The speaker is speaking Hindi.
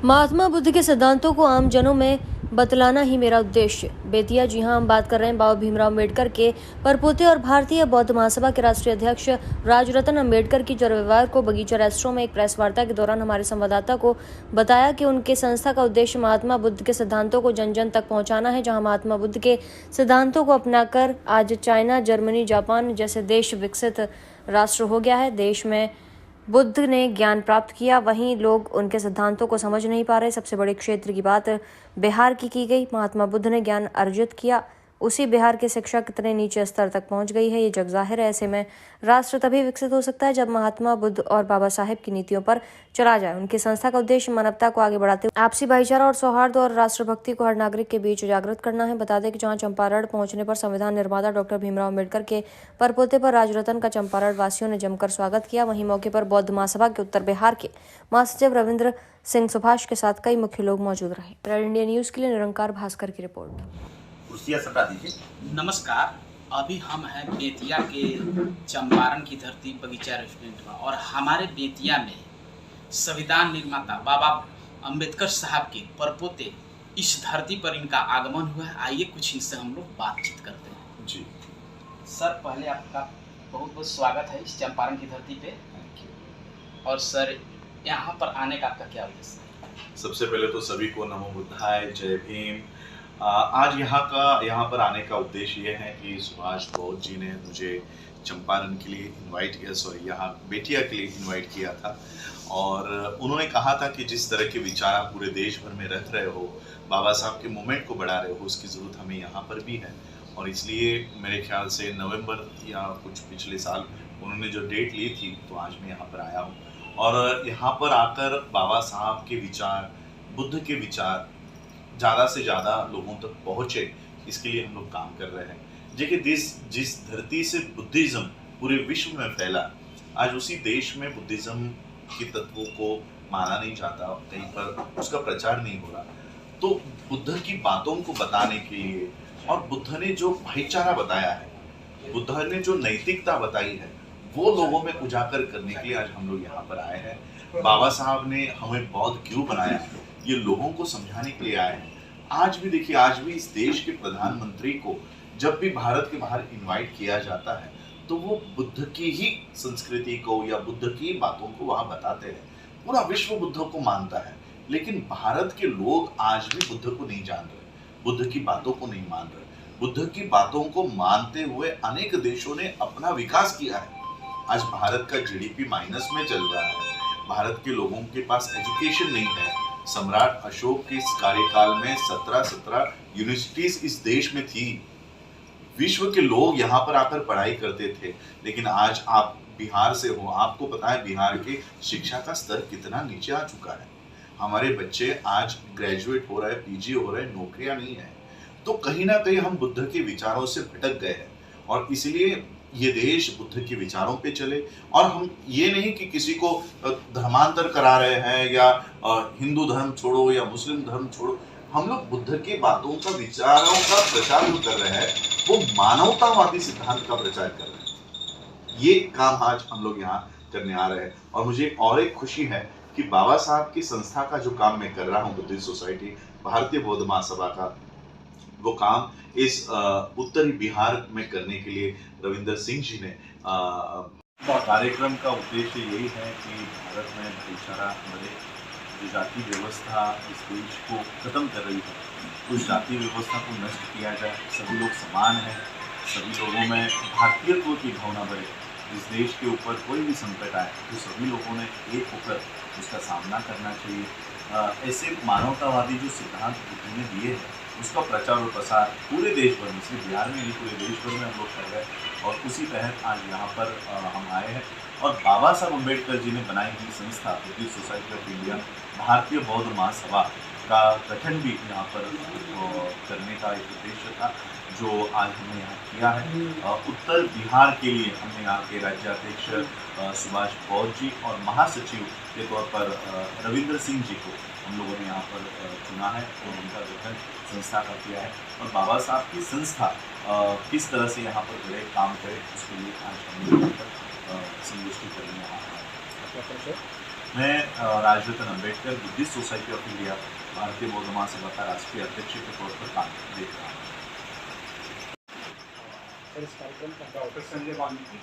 महात्मा बुद्ध के सिद्धांतों को आम जनों में बतलाना ही मेरा उद्देश्य। बेतिया, जी हां, हम बात कर रहे हैं बाबा भीमराव अम्बेडकर के परपोते और भारतीय बौद्ध महासभा के राष्ट्रीय अध्यक्ष राजरत्न अम्बेडकर की, जो रविवार को बगीचा रेस्टोरेंट में एक प्रेस वार्ता के दौरान हमारे संवाददाता को बताया कि उनके संस्था का उद्देश्य महात्मा बुद्ध के सिद्धांतों को जन जन तक पहुंचाना है। जहां महात्मा बुद्ध के सिद्धांतों को अपनाकर आज चाइना, जर्मनी, जापान जैसे देश विकसित राष्ट्र हो गया है। देश में बुद्ध ने ज्ञान प्राप्त किया, वहीं लोग उनके सिद्धांतों को समझ नहीं पा रहे। सबसे बड़े क्षेत्र की बात बिहार की गई। महात्मा बुद्ध ने ज्ञान अर्जित किया, उसी बिहार की शिक्षा कितने नीचे स्तर तक पहुंच गई है, ये जग जाहिर है। ऐसे में राष्ट्र तभी विकसित हो सकता है जब महात्मा बुद्ध और बाबा साहेब की नीतियों पर चला जाए। उनकी संस्था का उद्देश्य मानवता को आगे बढ़ाते हुए आपसी भाईचारा और सौहार्द और राष्ट्रभक्ति को हर नागरिक के बीच जागृत करना है। बता दें कि जहां चंपारण पहुंचने पर संविधान निर्माता डॉक्टर भीमराव अम्बेडकर के परपोते पर राजरत्न का चंपारण वासियों ने जमकर स्वागत किया। वहीं मौके पर बौद्ध महासभा के उत्तर बिहार के महासचिव रविंद्र सिंह सुभाष के साथ कई मुख्य लोग मौजूद रहे। रेड इंडिया न्यूज के लिए निरंकार भास्कर की रिपोर्ट। कुर्सियां सटा दीजिए। नमस्कार, अभी हम हैं बेतिया के चंपारण की धरती बगीचा रेस्टोरेंट में, और हमारे बेतिया में संविधान निर्माता बाबा अंबेडकर साहब के परपोते इस धरती पर इनका आगमन हुआ है। आइए कुछ इनसे हम लोग बातचीत करते हैं। जी सर, पहले आपका बहुत बहुत स्वागत है इस चंपारण की धरती पे। और सर, यहाँ पर आने का आपका क्या उद्देश्य है? सबसे पहले तो सभी को नमो बुद्धाय, जय भीम। आज यहाँ पर आने का उद्देश्य ये है कि सुभाष बौद्ध जी ने मुझे चंपारण के लिए यहाँ बेतिया के लिए इनवाइट किया था, और उन्होंने कहा था कि जिस तरह के विचार आप पूरे देश भर में रख रहे हो, बाबा साहब के मूवमेंट को बढ़ा रहे हो, उसकी ज़रूरत हमें यहाँ पर भी है। और इसलिए मेरे ख्याल से नवंबर या कुछ पिछले साल उन्होंने जो डेट ली थी, तो आज मैं यहाँ पर आया हूँ। और यहाँ पर आकर बाबा साहब के विचार, बुद्ध के विचार ज़्यादा से ज़्यादा लोगों तक पहुँचे, इसके लिए हम लोग काम कर रहे हैं। देखिए, जिस धरती से बुद्धिज़्म पूरे विश्व में फैला, आज उसी देश में बुद्धिज़्म के तत्वों को माना नहीं जाता, कहीं पर उसका प्रचार नहीं हो रहा। तो बुद्ध की बातों को बताने के लिए, और बुद्ध ने जो भाईचारा बताया है, बुद्ध ने जो नैतिकता बताई है, वो लोगों में उजागर करने के लिए आज हम लोग यहाँ पर आए हैं। बाबा साहब ने हमें बौद्ध क्यों बनाया है, ये लोगों को समझाने के लिए आए हैं। आज भी देखिए, आज भी इस देश के प्रधानमंत्री को जब भी भारत के बाहर इनवाइट किया जाता है, तो वो बुद्ध की ही संस्कृति को या बुद्ध की बातों को वहाँ बताते हैं। पूरा विश्व बुद्ध को मानता है, लेकिन भारत के लोग आज भी बुद्ध को नहीं जान रहे, बुद्ध की बातों को नहीं मान रहे। बुद्ध की बातों को मानते हुए अनेक देशों ने अपना विकास किया है। आज भारत का जीडीपी माइनस में चल रहा है, भारत के लोगों के पास एजुकेशन नहीं है। सम्राट अशोक के कार्यकाल में 17 यूनिवर्सिटीज इस देश में थी, विश्व के लोग यहाँ पर आकर पढ़ाई करते थे। लेकिन आज आप बिहार से हो, आपको पता है बिहार के शिक्षा का स्तर कितना नीचे आ चुका है। हमारे बच्चे आज ग्रेजुएट हो रहे हैं, पीजी हो रहे हैं, नौकरियां नहीं है। तो कहीं ना कहीं हम बुद्ध के विचारों से भटक गए हैं, और इसलिए ये देश बुद्ध के विचारों पे चले। और हम ये नहीं कि किसी को धर्मांतर करा रहे हैं, या हिंदू धर्म छोड़ो या मुस्लिम धर्म छोड़ो। हम लोग बुद्ध की बातों का, विचारों का प्रचार जो कर रहे हैं, वो मानवतावादी सिद्धांत का प्रचार कर रहे हैं। ये काम आज हम लोग यहाँ करने आ रहे हैं। और मुझे और एक खुशी है कि बाबा साहब की संस्था का जो काम मैं कर रहा हूँ, बुद्धिस्ट सोसाइटी, भारतीय बौद्ध महासभा का, वो काम इस उत्तरी बिहार में करने के लिए रविंद्र सिंह जी ने कार्यक्रम का उद्देश्य यही है कि भारत में भाईचारा बढ़े। जो जाति व्यवस्था इस देश को खत्म कर रही है, उस जाति व्यवस्था को नष्ट किया जाए। सभी लोग समान हैं, सभी लोगों में भारतीयत्व की भावना बढ़े। इस देश के ऊपर कोई भी संकट आए तो सभी लोगों ने एक होकर उसका सामना करना चाहिए। ऐसे मानवतावादी जो सिद्धांत बुद्ध ने दिए हैं, उसका प्रचार और प्रसार पूरे देश भर में, सिर्फ बिहार में नहीं, पूरे देश भर में हम लोग कर रहे हैं। और उसी तहत आज यहाँ पर हम आए हैं। और बाबा साहब अम्बेडकर जी ने बनाई हुई संस्था बुद्धिस्ट सोसाइटी ऑफ इंडिया, भारतीय बौद्ध महासभा का गठन भी यहाँ पर करने का एक उद्देश्य था, जो आज हमने यहाँ किया है। उत्तर बिहार के लिए हमने यहाँ के राज्याध्यक्ष सुभाष बौद्ध जी और महासचिव के तौर पर रविंद्र सिंह जी को हम लोगों ने यहाँ पर चुना है, और उनका गठन संस्था का किया है। और बाबा साहब की संस्था किस तरह से यहाँ पर बड़े काम करे, उसके लिए आज हम लोग संगोष्ठी करने यहाँ मैं Rajratna Ambedkar Buddhist society of India भारतीय बौद्ध महासभा का राष्ट्रीय अध्यक्ष के तौर पर काम देख रहा हूँ। सर, इस कार्यक्रम का डॉक्टर संजय वाल्मीकि